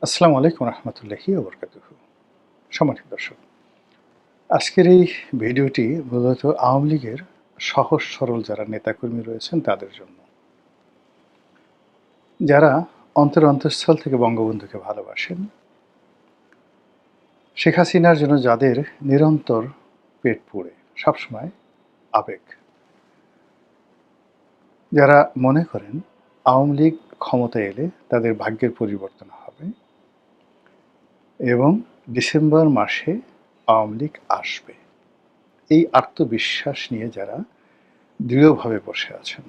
আসসালামু আলাইকুম রহমতুল্লাহি ওবরকাতুহু। সম্মানিত দর্শক, আজকের এই ভিডিওটি মূলত আওয়ামী লীগের সহজ সরল যারা নেতাকর্মী রয়েছেন তাদের জন্য, যারা অন্তঃস্থল থেকে বঙ্গবন্ধুকে ভালোবাসেন, শেখ হাসিনার জন্য যাদের নিরন্তর পেট পুড়ে সবসময় আবেগ, যারা মনে করেন আওয়ামী লীগ ক্ষমতায় এলে তাদের ভাগ্যের পরিবর্তন হবে এবং ডিসেম্বর মাসে আওয়ামী লীগ আসবে, এই আত্মবিশ্বাস নিয়ে যারা দৃঢ়ভাবে বসে আছেন,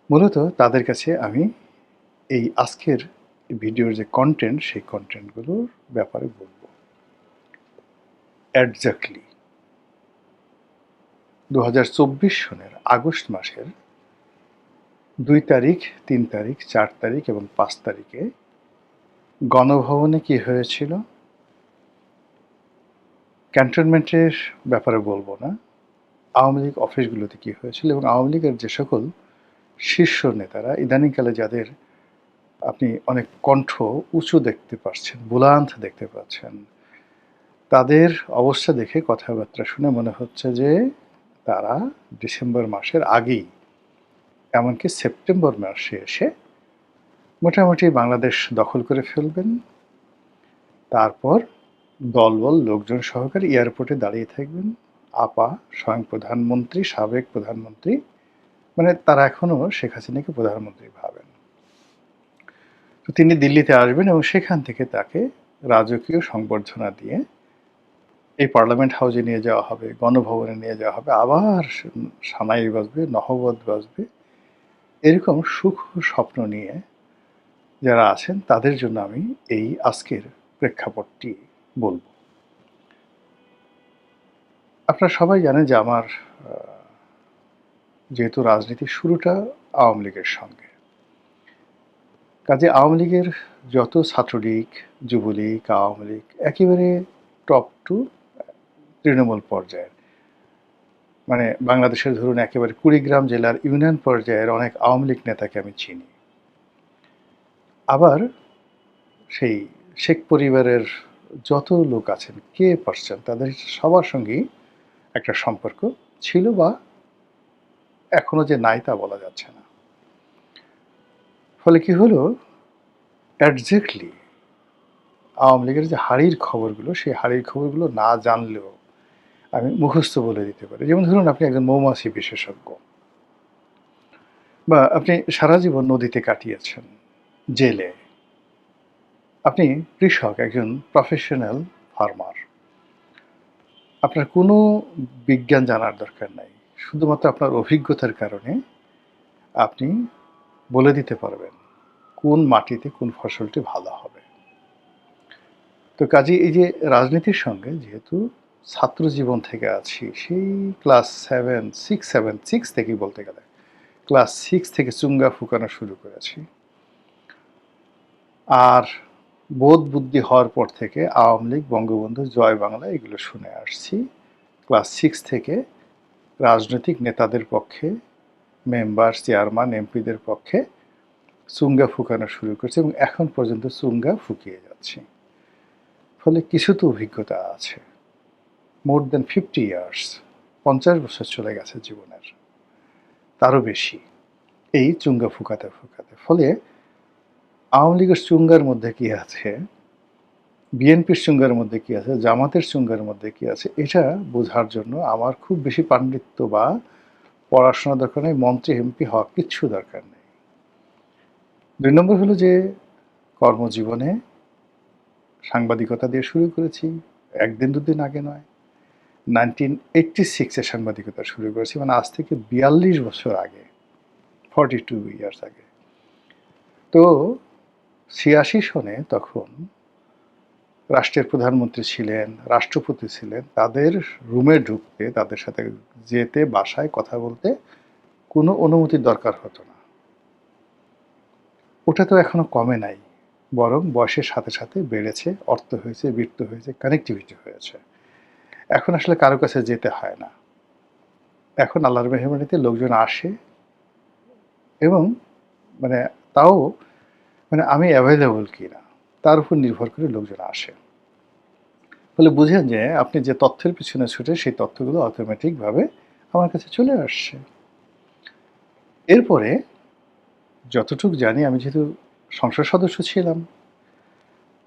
মূলত তাদের কাছে আমি এই আজকের ভিডিওর যে কন্টেন্ট, সেই কন্টেন্টগুলোর ব্যাপারে বলব। এক্স্যাক্টলি 2024 সনের আগস্ট মাসের 2 তারিখ, 3 তারিখ, 4 তারিখ এবং 5 তারিখে গণভবনে কি হয়েছিল, ক্যান্টনমেন্টের ব্যাপারে বলবো না, আওয়ামী লীগ অফিসগুলোতে কি হয়েছিল এবং আওয়ামী লীগের যে সকল শীর্ষ নেতারা ইদানিংকালে যাদের আপনি অনেক কণ্ঠ উঁচু দেখতে পাচ্ছেন, বুলান্ত দেখতে পাচ্ছেন, তাদের অবস্থা দেখে কথাবার্তা শুনে মনে হচ্ছে যে তারা ডিসেম্বর মাসের আগেই, এমনকি সেপ্টেম্বর মাসে এসে মোটামুটি বাংলাদেশ দখল করে ফেলবেন। তারপর দলবল লোকজন সহকারে এয়ারপোর্টে দাঁড়িয়ে থাকবেন। আপা স্বয়ং প্রধানমন্ত্রী, সাবেক প্রধানমন্ত্রী, মানে তারা এখনও শেখ হাসিনাকে প্রধানমন্ত্রী ভাবেন। তো তিনি দিল্লিতে আসবেন এবং সেখান থেকে তাকে রাজকীয় সংবর্ধনা দিয়ে এই পার্লামেন্ট হাউসে নিয়ে যাওয়া হবে, গণভবনে নিয়ে যাওয়া হবে, আবার সানাই বাজবে, নহবত বাজবে। এরকম সুখ স্বপ্ন নিয়ে যারা আছেন তাদের জন্য আমি এই আজকের প্রেক্ষাপটটি বলব। আপনারা সবাই জানেন যে আমার যেহেতু রাজনীতির শুরুটা আওয়ামী লীগের সঙ্গে, কাজে আওয়ামী লীগের যত ছাত্রলীগ, যুবলীগ, আওয়ামী লীগ একেবারে টপ টু তৃণমূল পর্যায়ের, মানে বাংলাদেশের ধরুন একেবারে কুড়িগ্রাম জেলার ইউনিয়ন পর্যায়ের অনেক আওয়ামী লীগ নেতাকে আমি চিনি। আবার সেই শেখ পরিবারের যত লোক আছেন, কে পারছেন, তাদের সবার সঙ্গেই একটা সম্পর্ক ছিল বা এখনো যে নাই তা বলা যাচ্ছে না। ফলে কি হলো, এক্স্যাক্টলি আওয়ামী লীগের যে হাড়ির খবরগুলো, সেই হাড়ির খবরগুলো না জানলেও আমি মুখস্থ বলে দিতে পারি। যেমন ধরুন, আপনি একজন মৌমাছি বিশেষজ্ঞ, বা আপনি সারা জীবন নদীতে কাটিয়েছেন, জেলে, আপনি কৃষক, একজন প্রফেশনাল ফার্মার, আপনার কোনো বিজ্ঞান জানার দরকার নাই, শুধুমাত্র আপনার অভিজ্ঞতার কারণে আপনি বলে দিতে পারবেন কোন মাটিতে কোন ফসলটি ভালো হবে। তো কাজেই এই যে রাজনীতির সঙ্গে যেহেতু ছাত্র জীবন থেকে আছি, সেই ক্লাস 6 থেকেই বলতে গেলে ক্লাস 6 থেকে চুঙ্গা ফুকানো শুরু করেছি। আর বোধ বুদ্ধি হওয়ার পর থেকে আওয়ামী লীগ, বঙ্গবন্ধু, জয় বাংলা এগুলো শুনে আসছি। ক্লাস 6 থেকে রাজনৈতিক নেতাদের পক্ষে, মেম্বার, চেয়ারম্যান, এমপিদের পক্ষে চুঙ্গা ফুকানো শুরু করছি এবং এখন পর্যন্ত চুঙ্গা ফুকিয়ে যাচ্ছি। ফলে কিছু তো অভিজ্ঞতা আছে। মোর দেন 50 ইয়ার্স, 50 বছর চলে গেছে জীবনের, তারও বেশি এই চুঙ্গা ফুকাতে ফুকাতে। ফলে আওয়ামী লীগের চুঙ্গার মধ্যে কি আছে, বিএনপির চুঙ্গার মধ্যে কি আছে, জামাতের চুঙ্গার মধ্যে কি আছে, এটা বোঝার জন্য আমার খুব বেশি পাণ্ডিত্য বা পড়াশোনা দরকার নেই, মন্ত্রী এমপি হওয়া কিচ্ছু দরকার নেই। 2 নম্বর হলো যে কর্মজীবনে সাংবাদিকতা দিয়ে শুরু করেছি, একদিন দুদিন আগে নয়। 1986-এ সাংবাদিকতা শুরু করেছি, মানে আজ থেকে 42 বছর আগে, 42 ইয়ার্স আগে। তো 86 সনে তখন রাষ্ট্রের প্রধানমন্ত্রী ছিলেন, রাষ্ট্রপতি ছিলেন, তাদের রুমে ঢুকতে, তাদের সাথে যেতে, বাসায় কথা বলতে কোনো অনুমতির দরকার হতো না। ওটা তো এখনো কমে নাই, বরং বয়সের সাথে সাথে বেড়েছে, অর্থ হয়েছে, বৃত্ত হয়েছে, কানেক্টিভিটি হয়েছে। এখন আসলে কারো কাছে যেতে হয় না। এখন আল্লাহর মেহরবানিতে লোকজন আসে এবং মানে তাও মানে আমি অ্যাভেলেবল কিনা, তার উপর নির্ভর করে লোকজন আসে। ফলে বুঝেন যে আপনি যে তথ্যের পিছনে ছুটে সেই তথ্যগুলো অটোমেটিকভাবে আমার কাছে চলে আসছে। এরপরে যতটুকু জানি আমি যেহেতু সংসদ সদস্য ছিলাম,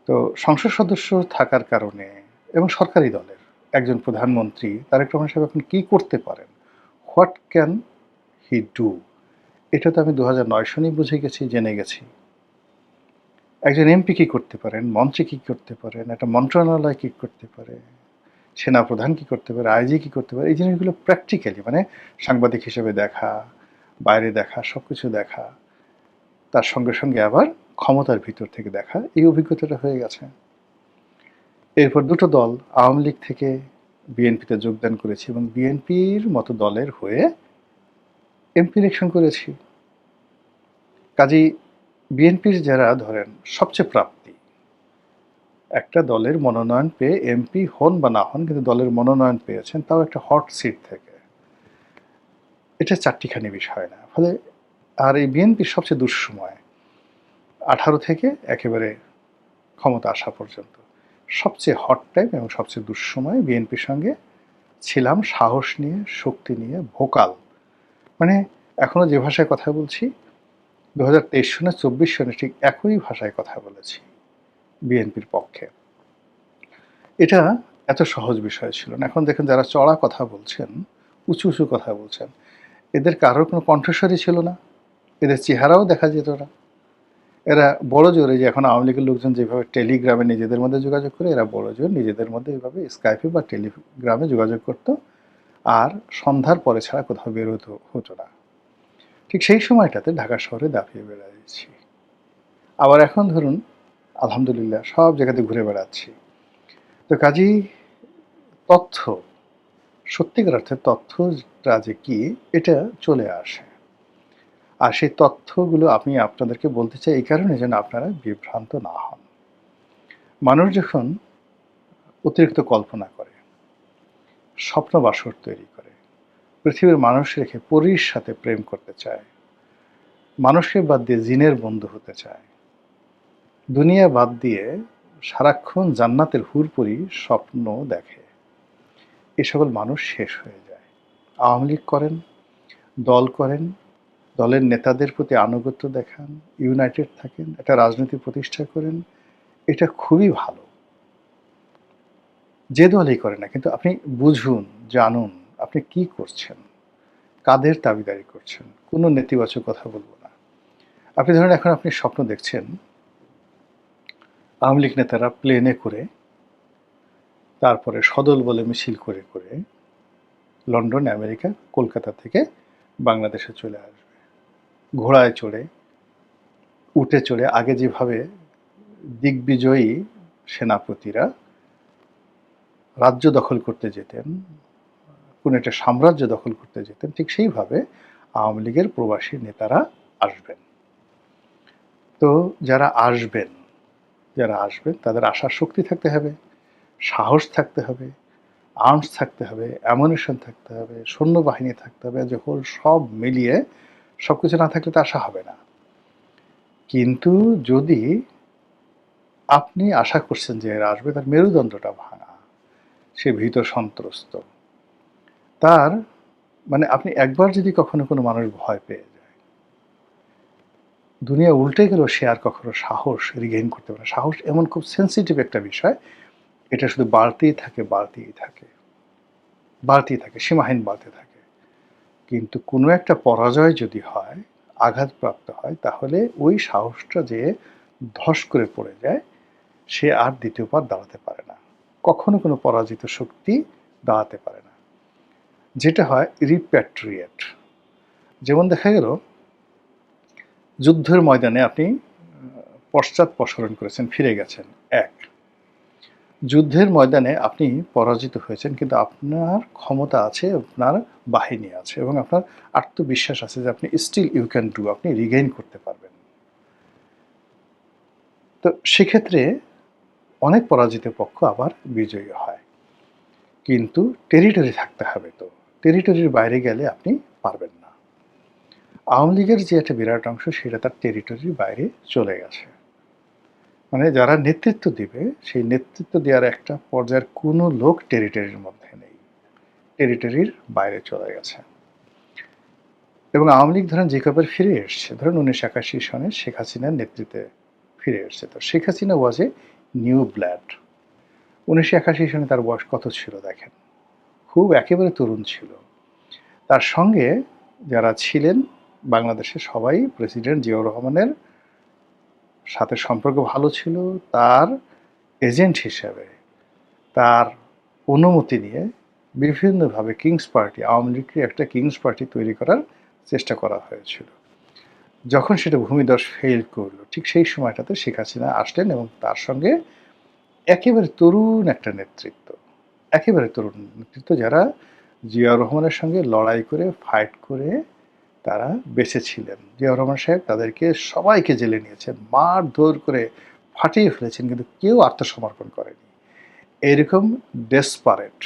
তো সংসদ সদস্য থাকার কারণে এবং সরকারি দলের একজন প্রধানমন্ত্রী তারেক রহমান সাহেব এখন কী করতে পারেন, হোয়াট ক্যান হি ডু, এটা তো আমি ২০০৯ সনেই বুঝে গেছি, জেনে গেছি। একজন এমপি কী করতে পারেন, মন্ত্রী কী করতে পারেন, একটা মন্ত্রণালয় কী করতে পারে, সেনাপ্রধান কী করতে পারে, আইজি কী করতে পারে, এই জিনিসগুলো প্র্যাকটিক্যালি মানে সাংবাদিক হিসেবে দেখা, বাইরে দেখা, সব কিছু দেখা, তার সঙ্গে সঙ্গে আবার ক্ষমতার ভিতর থেকে দেখা, এই অভিজ্ঞতাটা হয়ে গেছে। এরপর দুটো দল, আওয়ামী লীগ থেকে বিএনপিতে যোগদান করেছি এবং বিএনপির মতো দলের হয়ে এমপি ইলেকশন করেছি। কাজেই বিএনপির যারা ধরেন সবচেয়ে প্রাপ্তি, একটা দলের মনোনয়ন পেয়ে এমপি হন বা না হন, কিন্তু দলের মনোনয়ন পেয়েছেন, তাও একটা হট সিট থেকে, এটা চারটিখানি বিষয় না। ফলে আর এই বিএনপির সবচেয়ে দুঃসময় 18 থেকে একেবারে ক্ষমতা আসা পর্যন্ত সবচেয়ে হট টাইম এবং সবচেয়ে দুঃসময় বিএনপির সঙ্গে ছিলাম, সাহস নিয়ে, শক্তি নিয়ে, ভোকাল, মানে এখনো যে ভাষায় কথা বলছি 2023 সনে 24 সনে ঠিক একই ভাষায় কথা বলেছি বিএনপির পক্ষে। এটা এত সহজ বিষয় ছিল না। এখন দেখেন যারা চড়া কথা বলছেন, উঁচু উঁচু কথা বলছেন, এদের কারোর কোনো কণ্ঠস্বরই ছিল না, এদের চেহারাও দেখা যেত না। এরা বড় জোরে, যে এখন আওয়ামী লীগের লোকজন যেভাবে টেলিগ্রামে নিজেদের মধ্যে যোগাযোগ করে, এরা বড় জোর নিজেদের মধ্যে এভাবে স্কাইপে বা টেলিগ্রামে যোগাযোগ করত, আর সন্ধ্যার পরে ছাড়া কোথাও বেরোতে হতো না। ঠিক সেই সময়টাতে ঢাকা শহরে দাপিয়ে বেড়াচ্ছি। আবার এখন ধরুন আলহামদুলিল্লাহ সব জায়গাতে ঘুরে বেড়াচ্ছি। তো কাজেই তথ্য, সত্যিকার অর্থে তথ্যটা যে কি, এটা চলে আসে। আর সেই তথ্যগুলো আমি আপনাদেরকে বলতে চাই এই কারণে যেন আপনারা বিভ্রান্ত না হন। মানুষ যখন অতিরিক্ত কল্পনা করে, স্বপ্ন বাসর তৈরি করে, পৃথিবীর মানুষ রেখে পরীর সাথে প্রেম করতে চায়, মানুষকে বাদ দিয়ে জিনের বন্ধু হতে চায়, দুনিয়া বাদ দিয়ে সারাক্ষণ জান্নাতের হুরপুরি স্বপ্ন দেখে, এ সকল মানুষ শেষ হয়ে যায়। আওয়ামী লীগ করেন, দল করেন, দলের নেতাদের প্রতি আনুগত্য দেখান, ইউনাইটেড থাকেন, একটা রাজনীতি প্রতিষ্ঠা করেন, এটা খুবই ভালো। যে দলই করে না, কিন্তু আপনি বুঝুন, জানুন আপনি কি করছেন, কাদের দাবিদারি করছেন। কোনো নেতিবাচক কথা বলবো না। আপনি ধরেন এখন আপনি স্বপ্ন দেখছেন আওয়ামী লীগ নেতারা প্লেনে করে, তারপরে সদল বলে মিছিল করে করে লন্ডন, আমেরিকা, কলকাতা থেকে বাংলাদেশে চলে আসবে, ঘোড়ায় চড়ে, উটে চড়ে। আগে যেভাবে দিগ্বিজয়ী সেনাপতিরা রাজ্য দখল করতে যেতেন, কোন একটা সাম্রাজ্য দখল করতে যেতেন, ঠিক সেইভাবে আওয়ামী লীগের প্রবাসী নেতারা আসবেন। তো যারা আসবেন, তাদের আসার শক্তি থাকতে হবে, সাহস থাকতে হবে, আর্মস থাকতে হবে, অ্যামুনিশন থাকতে হবে, সৈন্যবাহিনী থাকতে হবে, যখন সব মিলিয়ে সবকিছু না থাকলে তো আসা হবে না। কিন্তু যদি আপনি আশা করছেন যে এরা আসবে, তার মেরুদণ্ডটা ভাঙা, সে ভীত সন্ত্রস্ত, তার মানে আপনি একবার যদি কখনো কোনো মানুষ ভয় পেয়ে যায়, দুনিয়া উল্টে গেলেও সে আর কখনো সাহস রিগেইন করতে পারে না। সাহস এমন খুব সেন্সিটিভ একটা বিষয়, এটা শুধু বাড়তেই থাকে, বাড়তেই থাকে, বাড়তেই থাকে, সীমাহীন বাড়তে থাকে। কিন্তু কোনো একটা পরাজয় যদি হয়, আঘাতপ্রাপ্ত হয়, তাহলে ওই সাহসটা যে ধস করে পড়ে যায়, সে আর দ্বিতীয়বার দাঁড়াতে পারে না, কখনো কোনো পরাজিত শক্তি দাঁড়াতে পারে না। যেটা হয় রিপ্যাট্রিয়েট। যেমন দেখা গেল যুদ্ধের ময়দানে আপনি পশ্চাৎপসরণ করেছেন, ফিরে গেছেন, এক। যুদ্ধের ময়দানে আপনি পরাজিত হয়েছেন, কিন্তু আপনার ক্ষমতা আছে, আপনার বাহিনী আছে এবং আপনার আত্মবিশ্বাস আছে যে আপনি স্টিল ইউ ক্যান ডু, আপনি রিগেইন করতে পারবেন। তো সেক্ষেত্রে অনেক পরাজিত পক্ষ আবার বিজয়ী হয়, কিন্তু টেরিটরি থাকতে হবে। তো টেরিটরির বাইরে গেলে আপনি পারবেন না। আওয়ামী লীগের যে একটা বিরাট অংশ, সেটা তার টেরিটরির বাইরে চলে গেছে। মানে যারা নেতৃত্ব দিবে সেই নেতৃত্ব দেওয়ার একটা পর্যায়ের কোনো লোক টেরিটরির মধ্যে নেই, টেরিটরির বাইরে চলে গেছে। এবং আওয়ামী লীগ ধরেন যে কবার ফিরে এসছে, ধরেন 1981 সনে শেখ হাসিনার নেতৃত্বে ফিরে এসছে, তো শেখ হাসিনা ওয়াজ এ নিউ ব্লাড। 1981 সনে তার বয়স কত ছিল দেখেন, খুব একেবারে তরুণ ছিল। তার সঙ্গে যারা ছিলেন বাংলাদেশে সবাই প্রেসিডেন্ট জিয়াউর রহমানের সাথে সম্পর্ক ভালো ছিল। তার এজেন্ট হিসেবে তার অনুমতি নিয়ে বিভিন্নভাবে কিংস পার্টি, আওয়ামী লীগকে একটা কিংস পার্টি তৈরি করার চেষ্টা করা হয়েছিল। যখন সেটা ভূমিধস ফেল করলো, ঠিক সেই সময়টাতে শেখ হাসিনা আসলেন এবং তার সঙ্গে একেবারে তরুণ একটা নেতৃত্ব, একেবারে তরুণ নেতৃত্ব, যারা জিয়াউর রহমানের সঙ্গে লড়াই করে ফাইট করে তারা বেঁচে ছিলেন। জিয়াউর রহমান সাহেব তাদেরকে সবাইকে জেলে নিয়েছেন, মারধর করে ফাটিয়ে ফেলেছেন, কিন্তু কেউ আত্মসমর্পণ করেনি। এইরকম ডেসপারেট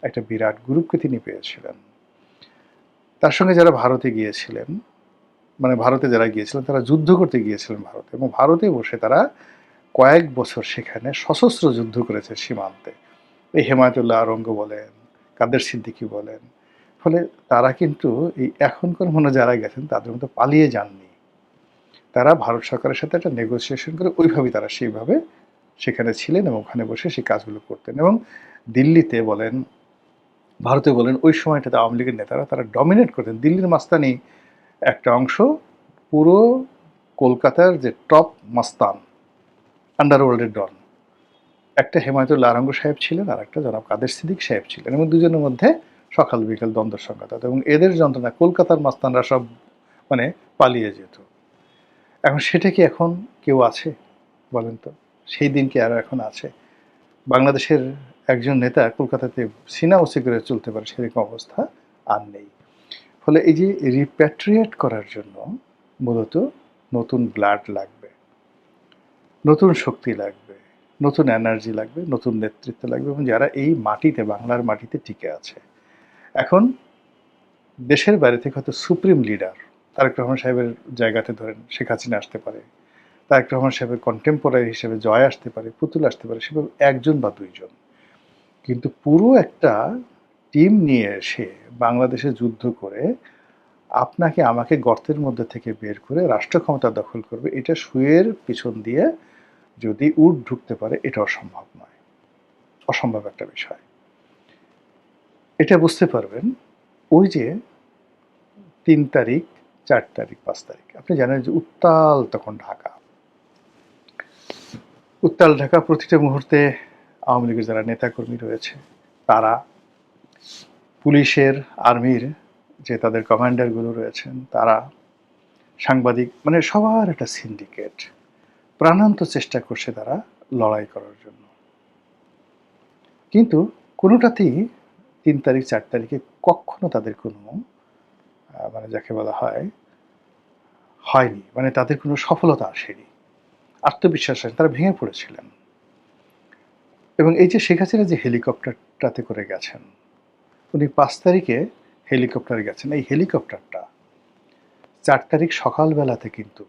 একটা বিরাট গ্রুপকে তিনি পেয়েছিলেন। তার সঙ্গে যারা ভারতে গিয়েছিলেন, মানে ভারতে যারা গিয়েছিলেন তারা যুদ্ধ করতে গিয়েছিলেন ভারতে, এবং ভারতে বসে তারা কয়েক বছর সেখানে সশস্ত্র যুদ্ধ করেছে সীমান্তে। এই হেমায়েতুল্লাহ আরঙ্গ বলেন, কাদের সিদ্দিকী বলেন। ফলে তারা কিন্তু এই এখনকার মনে যারা গেছেন তাদের মতো পালিয়ে যাননি। তারা ভারত সরকারের সাথে একটা নেগোসিয়েশন করে ওইভাবেই তারা সেইভাবে সেখানে ছিলেন এবং ওখানে বসে সেই কাজগুলো করতেন। এবং দিল্লিতে বলেন, ভারতে বলেন, ওই সময়টাতে আওয়ামী লীগের নেতারা তারা ডমিনেট করতেন। দিল্লির মাস্তানি একটা অংশ পুরো কলকাতার যে টপ মাস্তান, আন্ডারওয়ার্ল্ডের ডন, একটা হেমায়েতুল্লাহ আরঙ্গ সাহেব ছিলেন আর একটা জনাব কাদের সিদ্দিক সাহেব ছিলেন, এবং দুজনের মধ্যে সকাল বিকাল দ্বন্দ্ব সংঘাত হতো, এবং এদের যন্ত্রণা কলকাতার মাস্তানরা সব মানে পালিয়ে যেত। এখন সেটা কি এখন কেউ আছে বলেন তো? সেই দিন কি আরও এখন আছে? বাংলাদেশের একজন নেতা কলকাতাতে সিনা ওসি করে চলতে পারে সেরকম অবস্থা আর নেই। ফলে এই যে রিপ্যাট্রিয়েট করার জন্য মূলত নতুন ব্লাড লাগবে, নতুন শক্তি লাগবে, নতুন এনার্জি লাগবে, নতুন নেতৃত্ব লাগবে, এবং যারা এই মাটিতে, বাংলার মাটিতে টিকে আছে। এখন দেশের বাইরে থেকে হয়তো সুপ্রিম লিডার তারেক রহমান সাহেবের জায়গাতে ধরেন শেখ হাসিনা আসতে পারে, তারেক রহমান সাহেবের কন্টেম্পোরারি হিসেবে জয় আসতে পারে, পুতুল আসতে পারে, সেভাবে একজন বা দুইজন। কিন্তু পুরো একটা টিম নিয়ে এসে বাংলাদেশে যুদ্ধ করে আপনাকে আমাকে গর্তের মধ্যে থেকে বের করে রাষ্ট্র ক্ষমতা দখল করবে, এটা শুয়ের পিছন দিয়ে যদি উট ঢুকতে পারে, এটা অসম্ভব নয়, অসম্ভব একটা বিষয়। এটা বুঝতে পারবেন ওই যে 3 তারিখ, 4 তারিখ, 5 তারিখ, আপনি জানেন যে উত্তাল তখন ঢাকা, উত্তাল ঢাকা। প্রতিটা মুহূর্তে আওয়ামী লীগের যারা নেতাকর্মী রয়েছে তারা, পুলিশের, আর্মির যে তাদের কমান্ডারগুলো রয়েছেন তারা, সাংবাদিক, মানে সবার একটা সিন্ডিকেট প্রাণান্ত চেষ্টা করছে তারা লড়াই করার জন্য। কিন্তু কোনোটাতেই 3 তারিখ 4 তারিখে কখনো তাদের কোনো মানে যাকে বলা হয় হয়নি, মানে তাদের কোনো সফলতা আসেনি, আত্মবিশ্বাস আসেনি, তারা ভেঙে পড়েছিলেন। এবং এই যে শেখ হাসিনা যে হেলিকপ্টারটাতে করে গেছেন, উনি 5 তারিখে হেলিকপ্টারে গেছেন, এই হেলিকপ্টারটা 4 তারিখ সকালবেলাতে কিন্তু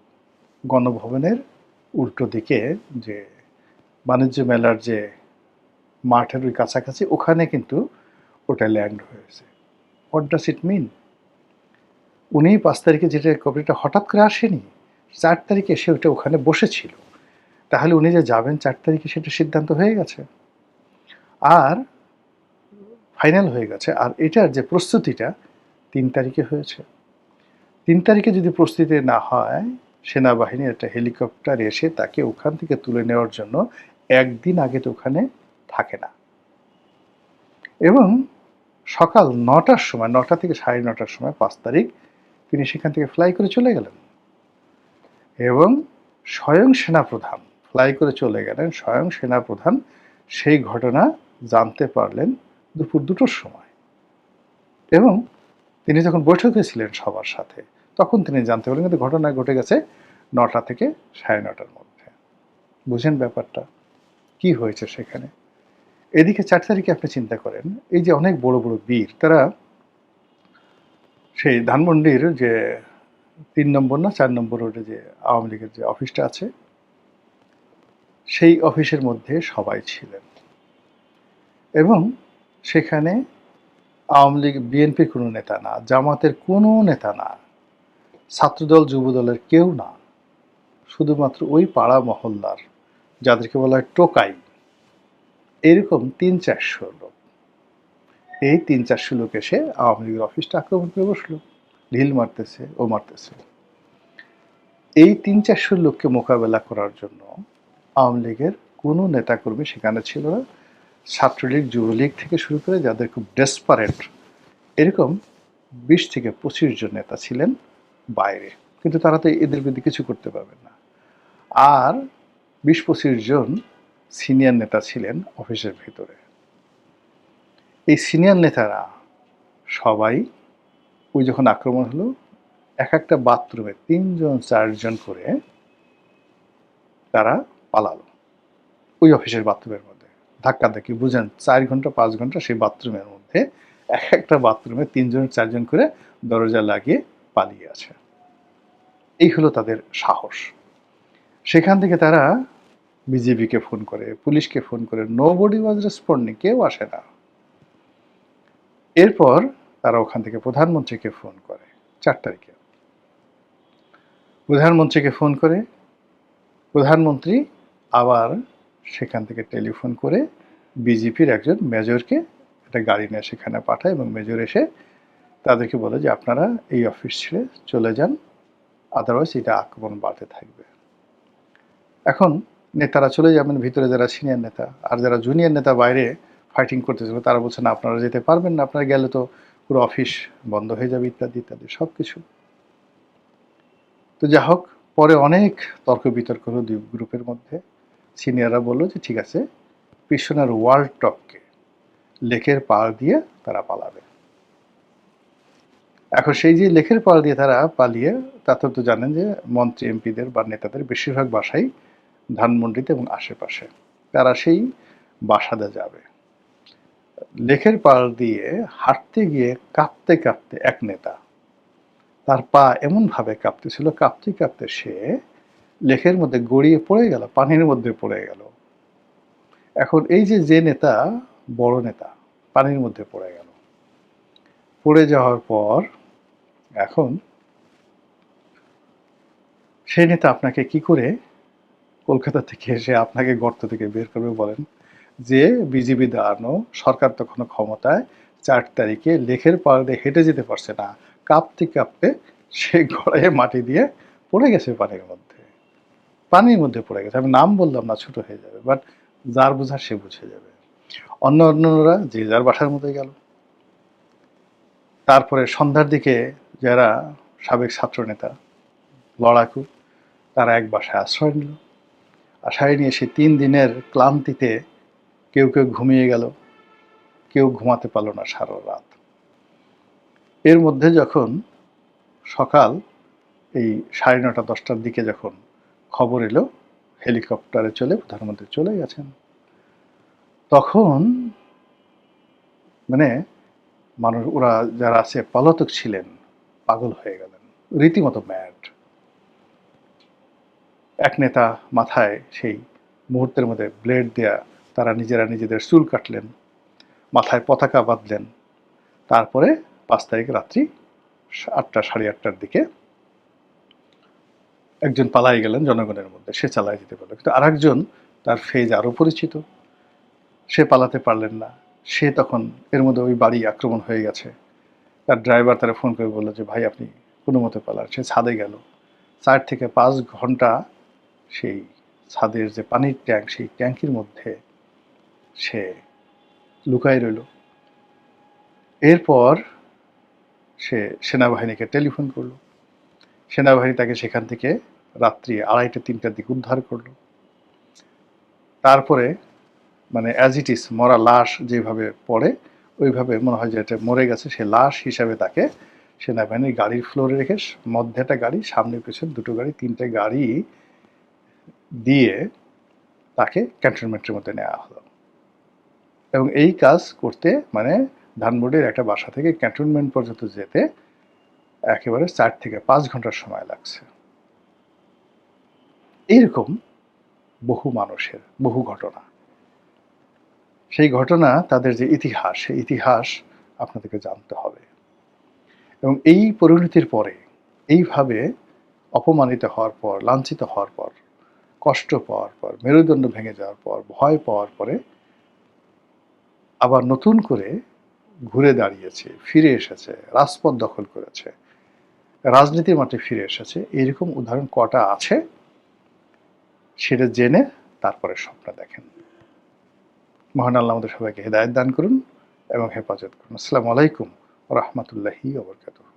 গণভবনের উল্টো দিকে যে বাণিজ্য মেলার যে মাঠের ওই কাছাকাছি, ওখানে কিন্তু ওটা ল্যান্ড হয়েছে। হোয়াট ডাজ ইট মিন? উনি 5 তারিখে যেটা হেলিকপ্টারটা হঠাৎ করে আসেনি, 4 তারিখে এসে ওটা ওখানে বসেছিল। তাহলে উনি যে যাবেন 4 তারিখে সেটা সিদ্ধান্ত হয়ে গেছে আর ফাইনাল হয়ে গেছে। আর এটার যে প্রস্তুতিটা 3 তারিখে হয়েছে। 3 তারিখে যদি প্রস্তুতি না হয়, সেনাবাহিনীর একটা হেলিকপ্টার এসে তাকে ওখান থেকে তুলে নেওয়ার জন্য একদিন আগে তো ওখানে থাকে না। এবং সকাল 9টার সময়, 9টা থেকে 9:30টার সময় 5 তারিখ তিনি সেখান থেকে ফ্লাই করে চলে গেলেন, এবং স্বয়ং সেনাপ্রধান ফ্লাই করে চলে গেলেন, স্বয়ং সেনাপ্রধান সেই ঘটনা জানতে পারলেন দুপুর 2টোর সময়। এবং তিনি যখন বৈঠকে ছিলেন সবার সাথে, তখন তিনি জানতে পারলেন, কিন্তু ঘটনা ঘটে গেছে 9টা থেকে 9:30টার মধ্যে। বুঝেন ব্যাপারটা কি হয়েছে সেখানে? এদিকে 4 তারিখে আপনি চিন্তা করেন, এই যে অনেক বড় বড় বীর, তারা সেই ধানমন্ডির যে 3 নম্বর না 4 নম্বর রোডে যে আওয়ামী লীগের যে অফিসটা আছে, সেই অফিসের মধ্যে সবাই ছিলেন এবং সেখানে আওয়ামী লীগ বিএনপির কোনো নেতা না, জামাতের কোনো নেতা না, ছাত্রদল যুবদলের কেউ না, শুধুমাত্র ওই পাড়া মহল্লার যাদেরকে বলা হয় টোকাই, এরকম ৩-৪০০ লোক। এই ৩-৪০০ লোক এসে আওয়ামী লীগের অফিসটা আক্রমণ করে বসলো, ঢিল মারতেছে ও মারতেছে। এই ৩-৪০০ লোককে মোকাবেলা করার জন্য আওয়ামী লীগের কোনো নেতাকর্মী সেখানে ছিল না। ছাত্রলীগ, যুবলীগ থেকে শুরু করে যাদের খুব ডেসপারেট, এরকম ২০-২৫ জন নেতা ছিলেন বাইরে, কিন্তু তারা তো এদের বিরুদ্ধে কিছু করতে পারবেন না। আর ২০-২৫ জন সিনিয়র নেতা ছিলেন অফিসের ভিতরে। এই সিনিয়র নেতারা সবাই ওই যখন আক্রমণ হলো, এক একটা বাথরুমে ৩-৪ জন করে তারা পালালো ওই অফিসের বাথরুমের মধ্যে। ধাক্কাধাক্কি বুঝেন, ৪ ঘন্টা ৫ ঘন্টা সেই বাথরুমের মধ্যে এক একটা বাথরুমে ৩-৪ জন করে দরজা লাগিয়ে পালিয়ে আছে। এই হলো তাদের সাহস। সেখান থেকে তারা বিজেপিকে ফোন করে, পুলিশকে ফোন করে, নোবডি ওয়াজ রেসপন্ডিং, কেউ আসে না। এরপর তারা ওখান থেকে প্রধানমন্ত্রীকে ফোন করে ৪ তারিখে। প্রধানমন্ত্রীকে ফোন করে প্রধানমন্ত্রী আবার সেখান থেকে টেলিফোন করে বিজেপির একজন মেজরকে একটা গাড়ি নিয়ে সেখানে পাঠায় এবং মেজর এসে তাদেরকে বলে যে আপনারা এই অফিস ছেড়ে চলে যান, আদারওয়াইজ এটা আক্রমণ বাড়তে থাকবে। এখন নেতারা চলে যাবেন, ভিতরে যারা সিনিয়র নেতা, আর যারা জুনিয়র নেতা বাইরে ফাইটিং করতেছিল তারা বলছেন আপনারা যেতে পারবেন না, আপনারা গেলে তো পুরো অফিস বন্ধ হয়ে যাবে, ইত্যাদি ইত্যাদি সব কিছু। তো যা হোক, পরে অনেক তর্ক বিতর্ক হলো দুই গ্রুপের মধ্যে। সিনিয়ররা বললো যে ঠিক আছে, পিছনের ওয়াল টপকে লেকের পাড় দিয়ে তারা পালাবে। এখন সেই যে লেকের পাড় দিয়ে তারা পালিয়ে, তাতে তো জানেন যে মন্ত্রী এমপিদের বা নেতাদের বেশিরভাগ বাসাই ধানমন্ডিতে এবং আশেপাশে, তারা সেই বাসাতে যাবে। লেকের পাড় দিয়ে হাঁটতে গিয়ে কাঁপতে কাঁপতে এক নেতা, তার পা এমনভাবে কাঁপতেছিল, কাঁপতে কাঁপতে সে লেকের মধ্যে গড়িয়ে পড়ে গেল, পানির মধ্যে পড়ে গেল। এখন এই যে নেতা, বড় নেতা, পানির মধ্যে পড়ে গেল। পড়ে যাওয়ার পর এখন সেই নেতা আপনাকে কি করে কলকাতা থেকে এসে আপনাকে গর্ত থেকে বের করবে বলেন? যে বিজেপি দাঁড়ানো সরকার তখনও ক্ষমতায়, ৪ তারিখে লেকের পাড় দিয়ে হেঁটে যেতে পারছে না, কাঁপতে কাঁপতে সে গড়াইয়ে মাটি দিয়ে পড়ে গেছে পানির মধ্যে। পানির মধ্যে পড়ে গেছে, আমি নাম বললাম না, ছোট হয়ে যাবে, বাট যার বোঝার সে বুঝে যাবে। অন্যরা যে যার বাসার মধ্যে গেল। তারপরে সন্ধ্যার দিকে যারা সাবেক ছাত্রনেতা, লড়াকু, তারা এক বাসায় আশ্রয় নিল। আশ্রয় নিয়ে সে ৩ দিনের ক্লান্তিতে কেউ কেউ ঘুমিয়ে গেল, কেউ ঘুমাতে পারল না সারা রাত। এর মধ্যে যখন সকাল এই ৯:৩০-১০টার দিকে যখন খবর এলো হেলিকপ্টারে চলে প্রধানমন্ত্রী চলে গেছেন, তখন মানে মানুষ, ওরা যারা আছে পলাতক ছিলেন, পাগল হয়ে গেলেন, রীতিমতো ম্যাড। এক নেতা মাথায় সেই মুহূর্তের মধ্যে ব্লেড দেয়া, তারা নিজেরা নিজেদের চুল কাটলেন, মাথায় পতাকা বাঁধলেন। তারপরে ৫ তারিখ রাত্রি ৮টা, ৮:৩০টার দিকে একজন পালাই গেলেন জনগণের মধ্যে, সে চালায় যেতে পারলো, কিন্তু আরেকজন, তার ফেজ আরও পরিচিত, সে পালাতে পারলেন না। সে তখন এর মধ্যে ওই বাড়ি আক্রমণ হয়ে গেছে। তার ড্রাইভার তারা ফোন করে বললো যে ভাই আপনি কোনো মতে পালান। সে ছাদে গেল, ৪ থেকে ৫ ঘন্টা সেই ছাদের যে পানির ট্যাঙ্ক, সেই ট্যাঙ্কির মধ্যে সে লুকায় রইল। এরপর সে সেনাবাহিনীকে টেলিফোন করলো, সেনাবাহিনী তাকে সেখান থেকে রাত্রি ২:৩০-৩টার দিকে উদ্ধার করলো। তারপরে মানে অ্যাজ ইট ইজ, মরা লাশ যেভাবে পড়ে ওইভাবে মনে হয় যে এটা মরে গেছে, সে লাশ হিসাবে তাকে সেনাবাহিনীর গাড়ির ফ্লোরে রেখে, মধ্যে একটা গাড়ি, সামনে পেছনে ২টো গাড়ি, ৩টে গাড়ি দিয়ে তাকে ক্যান্টনমেন্টের মধ্যে নেওয়া হলো। এবং এই কাজ করতে মানে ধানমন্ডির একটা বাসা থেকে ক্যান্টনমেন্ট পর্যন্ত যেতে একেবারে ৪ থেকে ৫ ঘন্টার সময় লাগছে। এইরকম বহু মানুষের, বহু ঘটনা। সেই ঘটনা, তাদের যে ইতিহাস, সেই ইতিহাস আপনাদেরকে জানতে হবে। এবং এই পরিণতির পরে, এইভাবে অপমানিত হওয়ার পর, লাঞ্ছিত হওয়ার পর, কষ্ট পাওয়ার পর, মেরুদণ্ড ভেঙে যাওয়ার পর, ভয় পাওয়ার পরে আবার নতুন করে ঘুরে দাঁড়িয়েছে, ফিরে এসেছে, রাজপথ দখল করেছে, রাজনীতির মাঠে ফিরে এসেছে, এরকম উদাহরণ কটা আছে সেটা জেনে তারপরে স্বপ্ন দেখেন। মহান আল্লাহ আমাদের সবাইকে হেদায়েত দান করুন এবং হেফাজত করুন। আসসালামু আলাইকুম ওয়া রাহমাতুল্লাহি ওয়া বারাকাতুহু।